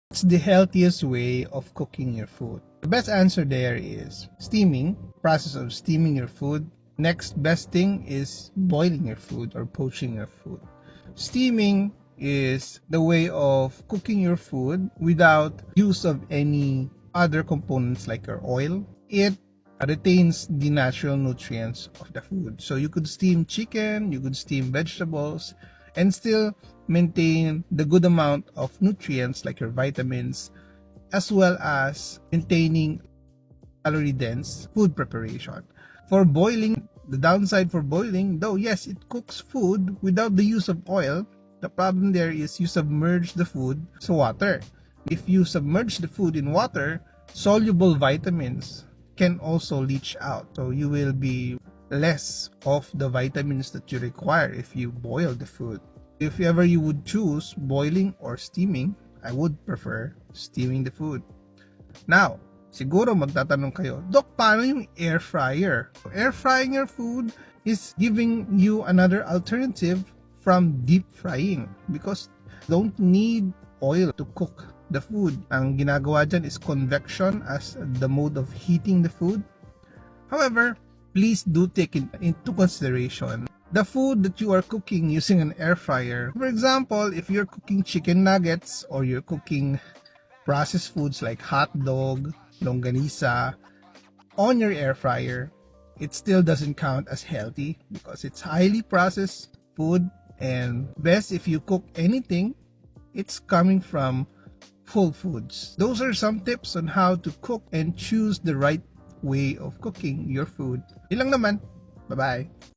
What's the healthiest way of cooking your food? The best answer there is steaming, process of steaming your food. Next best thing is boiling your food or poaching your food. Steaming is the way of cooking your food without use of any other components like your oil. It retains the natural nutrients of the food. So you could steam chicken, you could steam vegetables, and still maintain the good amount of nutrients like your vitamins, as well as maintaining calorie dense food preparation. For boiling, the downside for boiling, though yes, it cooks food without the use of oil, the problem there is you submerge the food to water. If you submerge the food in water, soluble vitamins can also leach out. So you will be less of the vitamins that you require if you boil the food. If ever you would choose boiling or steaming, I would prefer steaming the food. Now, siguro magtatanong kayo, Dok, paano yung air fryer? Air frying your food is giving you another alternative from deep frying because don't need oil to cook the food. Ang ginagawa dyan is convection as the mode of heating the food. However, please do take into consideration the food that you are cooking using an air fryer. For example, if you're cooking chicken nuggets or you're cooking processed foods like hot dog, longganisa on your air fryer, it still doesn't count as healthy because it's highly processed food, and best if you cook anything, it's coming from whole foods. Those are some tips on how to cook and choose the right way of cooking your food. Yun lang naman. Bye-bye.